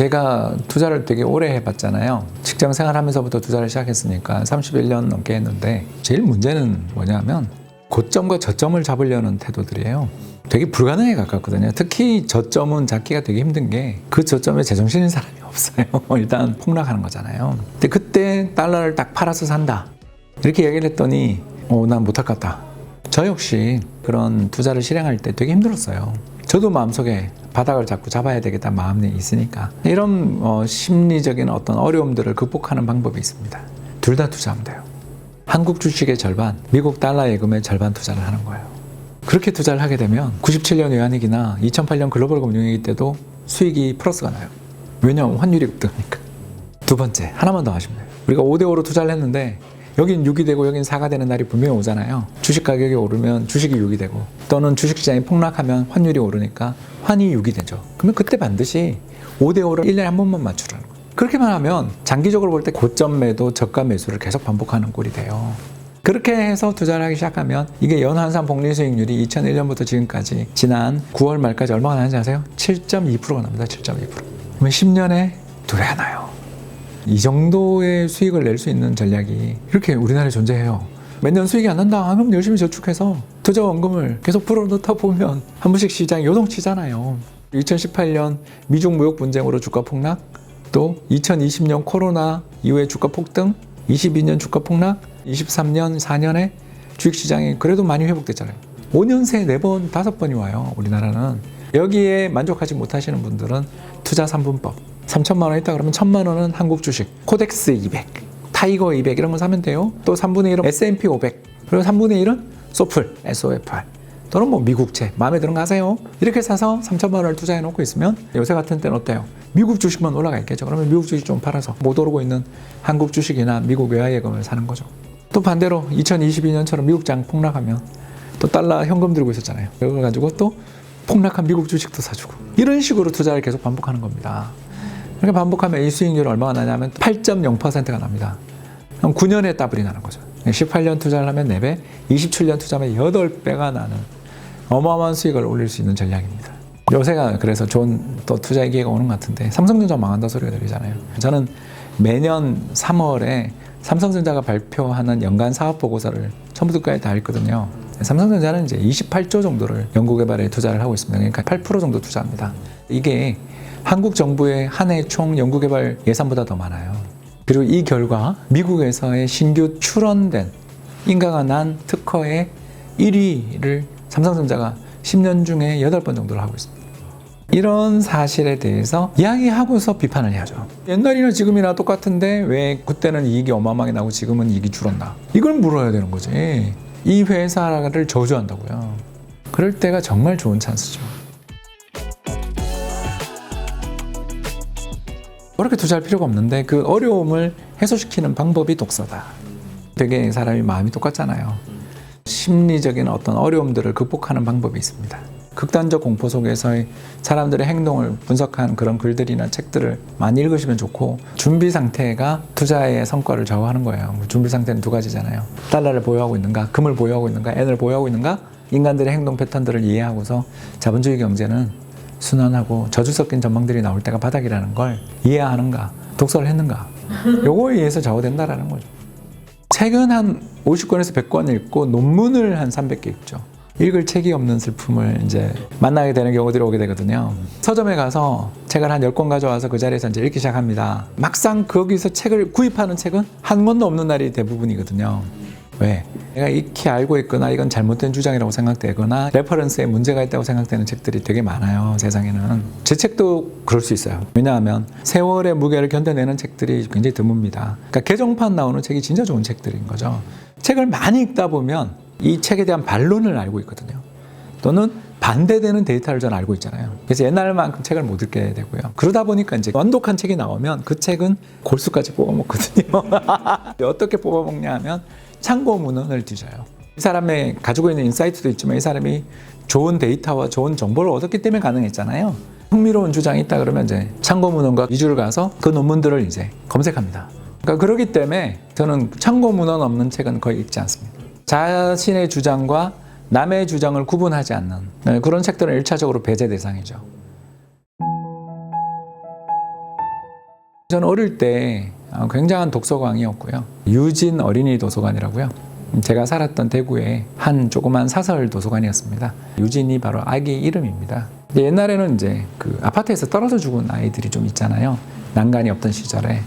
제가 투자를 되게 오래 해봤잖아요. 직장 생활하면서부터 투자를 시작했으니까 31년 넘게 했는데 제일 문제는 뭐냐면 고점과 저점을 잡으려는 태도들이에요. 되게 불가능에 가깝거든요. 특히 저점은 잡기가 되게 힘든 게 그 저점에 제정신인 사람이 없어요. 일단 폭락하는 거잖아요. 근데 그때 달러를 딱 팔아서 산다 이렇게 얘기를 했더니 난 못할 것 같다. 저 역시 그런 투자를 실행할 때 되게 힘들었어요. 저도 마음속에 바닥을 자꾸 잡아야 되겠다는 마음이 있으니까 이런 심리적인 어떤 어려움들을 극복하는 방법이 있습니다. 둘 다 투자하면 돼요. 한국 주식의 절반, 미국 달러 예금의 절반 투자를 하는 거예요. 그렇게 투자를 하게 되면 97년 외환위기나 2008년 글로벌 금융위기 때도 수익이 플러스가 나요. 왜냐하면 환율이 급등하니까. 두 번째, 하나만 더 하시면 돼요. 우리가 5대5로 투자를 했는데 여긴 6이 되고 여긴 4가 되는 날이 분명히 오잖아요. 주식 가격이 오르면 주식이 6이 되고 또는 주식시장이 폭락하면 환율이 오르니까 환이 6이 되죠. 그러면 그때 반드시 5대5를 1년에 한 번만 맞추라는 거예요. 그렇게만 하면 장기적으로 볼 때 고점 매도, 저가 매수를 계속 반복하는 꼴이 돼요. 그렇게 해서 투자를 하기 시작하면 이게 연환산 복리 수익률이 2001년부터 지금까지 지난 9월 말까지 얼마나 나는지 아세요? 7.2%가 납니다. 7.2%. 그러면 10년에 2회 나요. 이 정도의 수익을 낼 수 있는 전략이 이렇게 우리나라에 존재해요. 몇 년 수익이 안 난다. 그럼 열심히 저축해서 투자원금을 계속 불어넣다 보면 한 번씩 시장이 요동치잖아요. 2018년 미중 무역 분쟁으로 주가 폭락, 또 2020년 코로나 이후에 주가 폭등, 22년 주가 폭락, 23년 4년에 주식시장이 그래도 많이 회복됐잖아요. 5년 새에 4번, 5번이 와요. 우리나라는. 여기에 만족하지 못하시는 분들은 투자 3분법. 3천만 원 있다 그러면 1,000만 원은 한국 주식, 코덱스 200, 타이거 200 이런 거 사면 돼요. 또 3분의 1은 S&P 500, 그리고 3분의 1은 소플, SOFR, 또는 뭐 미국채, 마음에 드는 거 하세요. 이렇게 사서 3천만 원을 투자해 놓고 있으면 요새 같은 때는 어때요? 미국 주식만 올라가 있겠죠. 그러면 미국 주식 좀 팔아서 못 오르고 있는 한국 주식이나 미국 외화예금을 사는 거죠. 또 반대로 2022년처럼 미국장 폭락하면 또 달러 현금 들고 있었잖아요. 이걸 가지고 또 폭락한 미국 주식도 사주고 이런 식으로 투자를 계속 반복하는 겁니다. 이렇게 반복하면 이 수익률이 얼마가 나냐면 8.0%가 납니다. 그럼 9년에 더블이 나는 거죠. 18년 투자를 하면 4배, 27년 투자하면 8배가 나는 어마어마한 수익을 올릴 수 있는 전략입니다. 요새가 그래서 좋은 또 투자의 기회가 오는 것 같은데 삼성전자 망한다 소리가 들리잖아요. 저는 매년 3월에 삼성전자가 발표하는 연간 사업보고서를 처음부터 끝까지 다 읽거든요. 삼성전자는 이제 28조 정도를 연구개발에 투자를 하고 있습니다. 그러니까 8% 정도 투자합니다. 이게 한국 정부의 한 해 총 연구개발 예산보다 더 많아요. 그리고 이 결과 미국에서의 신규 출원된 인가가 난 특허의 1위를 삼성전자가 10년 중에 8번 정도를 하고 있습니다. 이런 사실에 대해서 이야기하고서 비판을 해야죠. 옛날이나 지금이나 똑같은데 왜 그때는 이익이 어마어마하게 나고 지금은 이익이 줄었나? 이걸 물어야 되는 거지. 이 회사를 저주한다고요. 그럴 때가 정말 좋은 찬스죠. 그렇게 투자할 필요가 없는데 그 어려움을 해소시키는 방법이 독서다. 되게 사람이 마음이 똑같잖아요. 심리적인 어떤 어려움들을 극복하는 방법이 있습니다. 극단적 공포 속에서의 사람들의 행동을 분석한 그런 글들이나 책들을 많이 읽으시면 좋고 준비 상태가 투자의 성과를 좌우하는 거예요. 준비 상태는 두 가지잖아요. 달러를 보유하고 있는가, 금을 보유하고 있는가, 엔을 보유하고 있는가, 인간들의 행동 패턴들을 이해하고서 자본주의 경제는 순환하고 저주 섞인 전망들이 나올 때가 바닥이라는 걸 이해하는가, 독서를 했는가, 요거에 의해서 좌우된다라는 거죠. 책은 한 50권에서 100권 읽고 논문을 한 300개 읽죠. 읽을 책이 없는 슬픔을 이제 만나게 되는 경우들이 오게 되거든요. 서점에 가서 책을 한 10권 가져와서 그 자리에서 이제 읽기 시작합니다. 막상 거기서 책을 구입하는 책은 한 권도 없는 날이 대부분이거든요. 왜? 내가 익히 알고 있거나 이건 잘못된 주장이라고 생각되거나 레퍼런스에 문제가 있다고 생각되는 책들이 되게 많아요. 세상에는. 제 책도 그럴 수 있어요. 왜냐하면 세월의 무게를 견뎌내는 책들이 굉장히 드뭅니다. 그러니까 개정판 나오는 책이 진짜 좋은 책들인 거죠. 책을 많이 읽다 보면 이 책에 대한 반론을 알고 있거든요. 또는 반대되는 데이터를 저는 알고 있잖아요. 그래서 옛날만큼 책을 못 읽게 되고요. 그러다 보니까 이제 완독한 책이 나오면 그 책은 골수까지 뽑아먹거든요. 어떻게 뽑아먹냐 하면 참고 문헌을 뒤져요. 이 사람의 가지고 있는 인사이트도 있지만 이 사람이 좋은 데이터와 좋은 정보를 얻었기 때문에 가능했잖아요. 흥미로운 주장이 있다 그러면 이제 참고 문헌과 위주를 가서 그 논문들을 이제 검색합니다. 그러니까 그렇기 때문에 저는 참고 문헌 없는 책은 거의 읽지 않습니다. 자신의 주장과 남의 주장을 구분하지 않는 그런 책들은 1차적으로 배제 대상이죠. 저는 어릴 때 굉장한 독서광이었고요. 유진 어린이 도서관이라고요. 제가 살았던 대구의 한 조그만 사설 도서관이었습니다. 유진이 바로 아기 이름입니다. 옛날에는 이제 그 아파트에서 떨어져 죽은 아이들이 좀 있잖아요. 난간이 없던 시절에.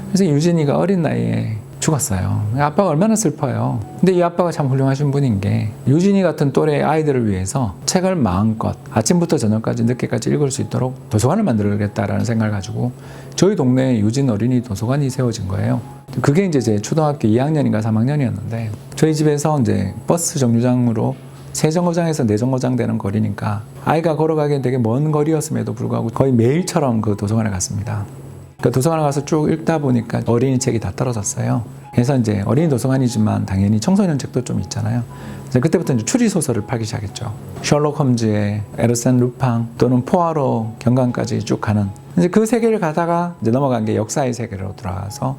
그래서 유진이가 어린 나이에 죽었어요. 아빠가 얼마나 슬퍼요. 근데 이 아빠가 참 훌륭하신 분인 게 유진이 같은 또래 아이들을 위해서 책을 마음껏 아침부터 저녁까지 늦게까지 읽을 수 있도록 도서관을 만들겠다라는 생각을 가지고 저희 동네에 유진 어린이 도서관이 세워진 거예요. 그게 이제 제 초등학교 2학년인가 3학년이었는데 저희 집에서 이제 버스 정류장으로 세 정거장에서 네 정거장 되는 거리니까 아이가 걸어가기엔 되게 먼 거리였음에도 불구하고 거의 매일처럼 그 도서관에 갔습니다. 그 도서관에 가서 쭉 읽다 보니까 어린이 책이 다 떨어졌어요. 그래서 이제 어린이 도서관이지만 당연히 청소년 책도 좀 있잖아요. 그래서 그때부터 이제 추리 소설을 팔기 시작했죠. 셜록 홈즈의 에르센 루팡 또는 포아로 경관까지 쭉 가는 이제 그 세계를 가다가 이제 넘어간 게 역사의 세계로 들어가서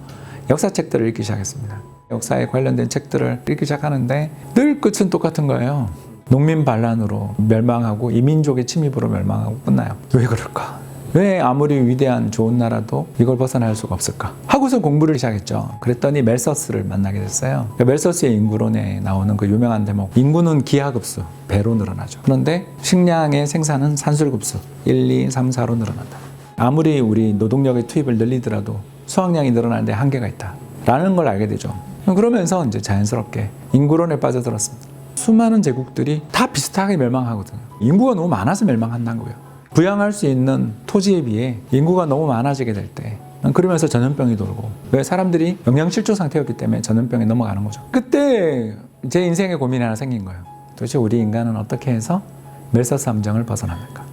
역사책들을 읽기 시작했습니다. 역사에 관련된 책들을 읽기 시작하는데 늘 끝은 똑같은 거예요. 농민 반란으로 멸망하고 이민족의 침입으로 멸망하고 끝나요. 왜 그럴까? 왜 아무리 위대한 좋은 나라도 이걸 벗어날 수가 없을까? 하고서 공부를 시작했죠. 그랬더니 멜서스를 만나게 됐어요. 멜서스의 인구론에 나오는 그 유명한 대목, 인구는 기하급수, 배로 늘어나죠. 그런데 식량의 생산은 산술급수, 1, 2, 3, 4로 늘어난다. 아무리 우리 노동력의 투입을 늘리더라도 수확량이 늘어나는데 한계가 있다. 라는 걸 알게 되죠. 그러면서 이제 자연스럽게 인구론에 빠져들었습니다. 수많은 제국들이 다 비슷하게 멸망하거든요. 인구가 너무 많아서 멸망한다는 거예요. 부양할 수 있는 토지에 비해 인구가 너무 많아지게 될 때 그러면서 전염병이 돌고 왜 사람들이 영양실조 상태였기 때문에 전염병에 넘어가는 거죠. 그때 제 인생에 고민이 하나 생긴 거예요. 도대체 우리 인간은 어떻게 해서 멜서스 함정을 벗어납니까?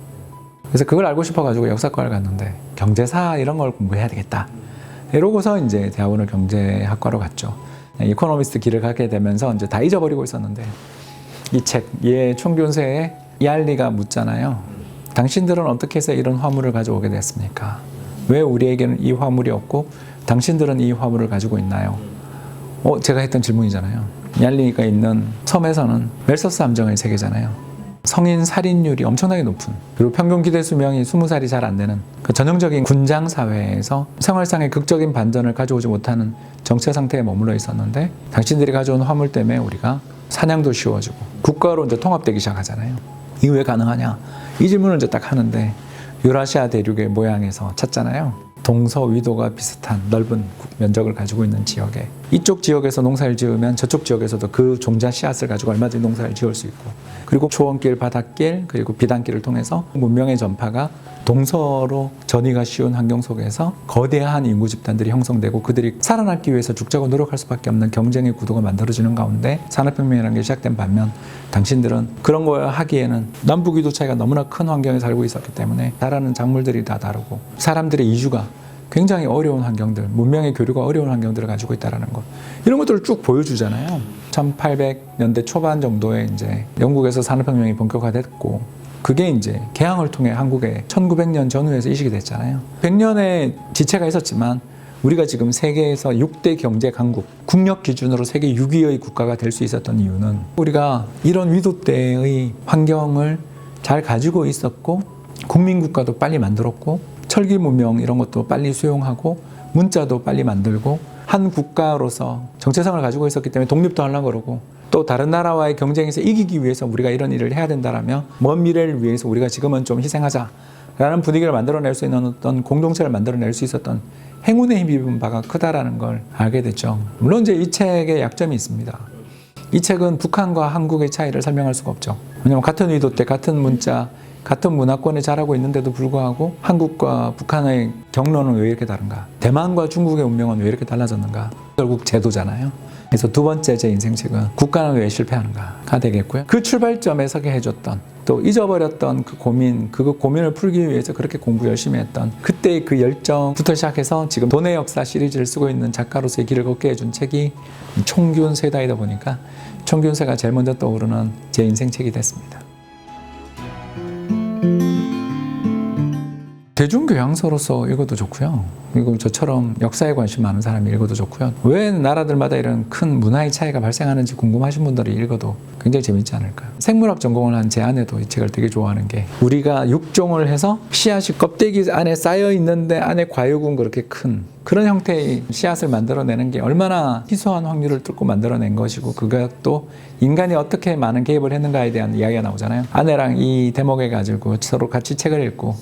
그래서 그걸 알고 싶어가지고 역사과를 갔는데 경제사 이런 걸 공부해야 되겠다. 이러고서 이제 대학원을 경제학과로 갔죠. 이코노미스트 길을 가게 되면서 이제 다 잊어버리고 있었는데 이 책, 얘 총균세에 이알리가 묻잖아요. 당신들은 어떻게 해서 이런 화물을 가져오게 됐습니까? 왜 우리에게는 이 화물이 없고 당신들은 이 화물을 가지고 있나요? 제가 했던 질문이잖아요. 이알리가 있는 섬에서는 멜서스 함정의 세계잖아요. 성인 살인율이 엄청나게 높은, 그리고 평균 기대 수명이 20살이 잘 안 되는 그 전형적인 군장 사회에서 생활상의 극적인 반전을 가져오지 못하는 정체 상태에 머물러 있었는데 당신들이 가져온 화물 때문에 우리가 사냥도 쉬워지고 국가로 이제 통합되기 시작하잖아요. 이게 왜 가능하냐? 이 질문을 이제 딱 하는데 유라시아 대륙의 모양에서 찾잖아요. 동서 위도가 비슷한 넓은 면적을 가지고 있는 지역에 이쪽 지역에서 농사를 지으면 저쪽 지역에서도 그 종자 씨앗을 가지고 얼마든지 농사를 지을 수 있고, 그리고 초원길, 바닷길, 그리고 비단길을 통해서 문명의 전파가 동서로 전이가 쉬운 환경 속에서 거대한 인구 집단들이 형성되고 그들이 살아남기 위해서 죽자고 노력할 수밖에 없는 경쟁의 구도가 만들어지는 가운데 산업혁명이라는 게 시작된 반면 당신들은 그런 걸 하기에는 남북위도 차이가 너무나 큰 환경에 살고 있었기 때문에 자라는 작물들이 다 다르고 사람들의 이주가 굉장히 어려운 환경들, 문명의 교류가 어려운 환경들을 가지고 있다는 것, 이런 것들을 쭉 보여주잖아요. 1800년대 초반 정도에 이제 영국에서 산업혁명이 본격화됐고, 그게 이제 개항을 통해 한국에 1900년 전후에서 이식이 됐잖아요. 100년의 지체가 있었지만 우리가 지금 세계에서 6대 경제 강국, 국력 기준으로 세계 6위의 국가가 될 수 있었던 이유는 우리가 이런 위도 때의 환경을 잘 가지고 있었고, 국민국가도 빨리 만들었고, 철기 문명 이런 것도 빨리 수용하고, 문자도 빨리 만들고, 한 국가로서 정체성을 가지고 있었기 때문에 독립도 하려고 그러고, 또 다른 나라와의 경쟁에서 이기기 위해서 우리가 이런 일을 해야 된다라며 먼 미래를 위해서 우리가 지금은 좀 희생하자라는 분위기를 만들어낼 수 있는 어떤 공동체를 만들어낼 수 있었던 행운에 힘입은 바가 크다라는 걸 알게 됐죠. 물론 이제 이 책에 약점이 있습니다. 이 책은 북한과 한국의 차이를 설명할 수가 없죠. 왜냐하면 같은 위도 때 같은 문자, 같은 문화권에 자라고 있는데도 불구하고 한국과 북한의 경로는 왜 이렇게 다른가? 대만과 중국의 운명은 왜 이렇게 달라졌는가? 결국 제도잖아요. 그래서 두 번째 제 인생책은 국가는 왜 실패하는가가 되겠고요. 그 출발점에 서게 해줬던, 또 잊어버렸던 그 고민, 그 고민을 풀기 위해서 그렇게 공부 열심히 했던 그때의 그 열정부터 시작해서 지금 돈의 역사 시리즈를 쓰고 있는 작가로서의 길을 걷게 해준 책이 총균세다이다 보니까 총균세가 제일 먼저 떠오르는 제 인생책이 됐습니다. 대중교양서로서 읽어도 좋고요. 그리고 저처럼 역사에 관심 많은 사람이 읽어도 좋고요. 왜 나라들마다 이런 큰 문화의 차이가 발생하는지 궁금하신 분들이 읽어도 굉장히 재밌지 않을까요? 생물학 전공을 한 제 아내도 이 책을 되게 좋아하는 게 우리가 육종을 해서 씨앗이 껍데기 안에 쌓여 있는데 안에 과육은 그렇게 큰 그런 형태의 씨앗을 만들어내는 게 얼마나 희소한 확률을 뚫고 만들어낸 것이고 그것도 인간이 어떻게 많은 개입을 했는가에 대한 이야기가 나오잖아요. 아내랑 이 대목에 가지고 서로 같이 책을 읽고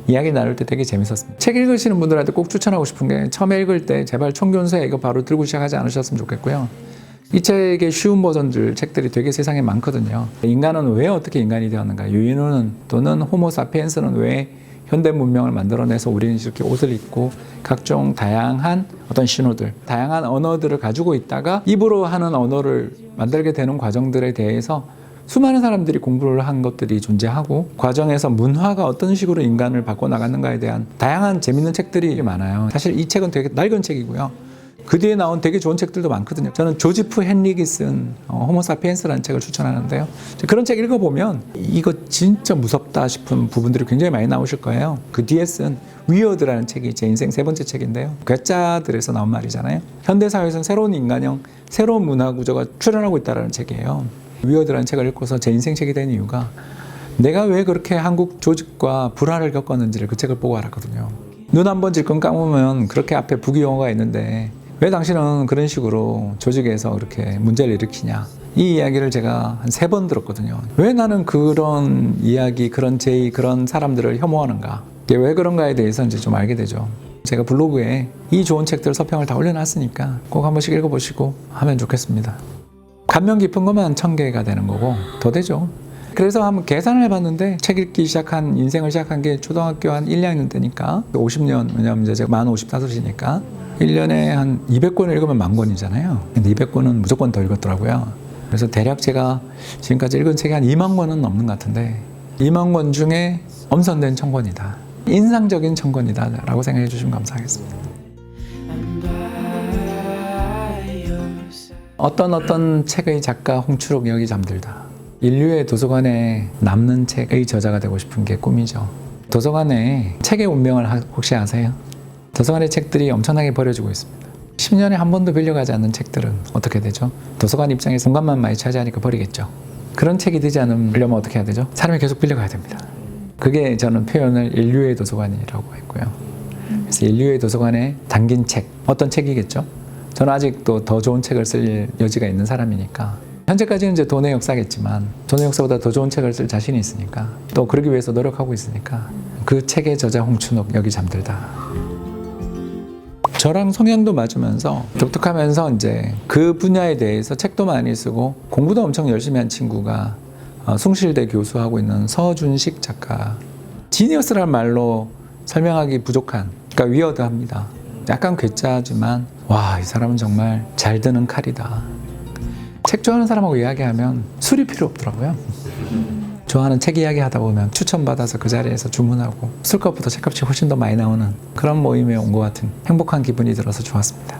이야기 나눌 때 되게 재밌었습니다. 책 읽으시는 분들한테 꼭 추천하고 싶은 게 처음에 읽을 때 제발 총견서에 이거 바로 들고 시작하지 않으셨으면 좋겠고요. 이 책의 쉬운 버전들 책들이 되게 세상에 많거든요. 인간은 왜 어떻게 인간이 되었는가? 유인우는 또는 호모 사피엔스는 왜 현대 문명을 만들어내서 우리는 이렇게 옷을 입고 각종 다양한 어떤 신호들, 다양한 언어들을 가지고 있다가 입으로 하는 언어를 만들게 되는 과정들에 대해서 수많은 사람들이 공부를 한 것들이 존재하고 과정에서 문화가 어떤 식으로 인간을 바꿔나가는가에 대한 다양한 재밌는 책들이 많아요. 사실 이 책은 되게 낡은 책이고요. 그 뒤에 나온 되게 좋은 책들도 많거든요. 저는 조지프 헨릭이 쓴 호모사피엔스라는 책을 추천하는데요. 그런 책 읽어보면 이거 진짜 무섭다 싶은 부분들이 굉장히 많이 나오실 거예요. 그 뒤에 쓴 위어드라는 책이 제 인생 세 번째 책인데요. 괴짜들에서 나온 말이잖아요. 현대사회에서는 새로운 인간형, 새로운 문화 구조가 출현하고 있다는 책이에요. 위어드라는 책을 읽고서 제 인생 책이 된 이유가 내가 왜 그렇게 한국 조직과 불화를 겪었는지를 그 책을 보고 알았거든요. 눈 한 번 질끈 감으면 그렇게 앞에 부귀영화가 있는데 왜 당신은 그런 식으로 조직에서 그렇게 문제를 일으키냐. 이 이야기를 제가 한 3번 들었거든요. 왜 나는 그런 이야기, 그런 제의, 그런 사람들을 혐오하는가. 이게 왜 그런가에 대해서 이제 좀 알게 되죠. 제가 블로그에 이 좋은 책들 서평을 다 올려놨으니까 꼭 한 번씩 읽어보시고 하면 좋겠습니다. 감명 깊은 것만 1000개가 되는 거고 더 되죠. 그래서 한번 계산을 해봤는데 책 읽기 시작한 인생을 시작한 게 초등학교 한 1, 2학년 때니까 50년, 왜냐하면 이제 제가 만 55이니까 1년에 한 200권을 읽으면 10,000권이잖아요. 근데 200권은 무조건 더 읽었더라고요. 그래서 대략 제가 지금까지 읽은 책이 한 2만 권은 넘는 것 같은데 2만 권 중에 엄선된 1000권이다. 인상적인 1000권이다 라고 생각해 주시면 감사하겠습니다. 어떤 책의 작가 홍추록 여기 잠들다. 인류의 도서관에 남는 책의 저자가 되고 싶은 게 꿈이죠. 도서관에 책의 운명을 혹시 아세요? 도서관의 책들이 엄청나게 버려지고 있습니다. 10년에 한 번도 빌려가지 않는 책들은 어떻게 되죠? 도서관 입장에서 공간만 많이 차지하니까 버리겠죠. 그런 책이 되지 않으려면 어떻게 해야 되죠? 사람이 계속 빌려가야 됩니다. 그게 저는 표현을 인류의 도서관이라고 했고요. 그래서 인류의 도서관에 담긴 책, 어떤 책이겠죠? 저는 아직도 더 좋은 책을 쓸 여지가 있는 사람이니까 현재까지는 이제 돈의 역사겠지만 돈의 역사보다 더 좋은 책을 쓸 자신이 있으니까 또 그러기 위해서 노력하고 있으니까 그 책의 저자 홍춘옥 여기 잠들다. 저랑 성향도 맞으면서 독특하면서 이제 그 분야에 대해서 책도 많이 쓰고 공부도 엄청 열심히 한 친구가 숭실대 교수하고 있는 서준식 작가. 지니어스란 말로 설명하기 부족한, 그러니까 위어드합니다. 약간 괴짜지만 와, 이 사람은 정말 잘 드는 칼이다. 책 좋아하는 사람하고 이야기하면 술이 필요 없더라고요. 좋아하는 책 이야기 하다 보면 추천받아서 그 자리에서 주문하고 술값보다 책값이 훨씬 더 많이 나오는 그런 모임에 온 것 같은 행복한 기분이 들어서 좋았습니다.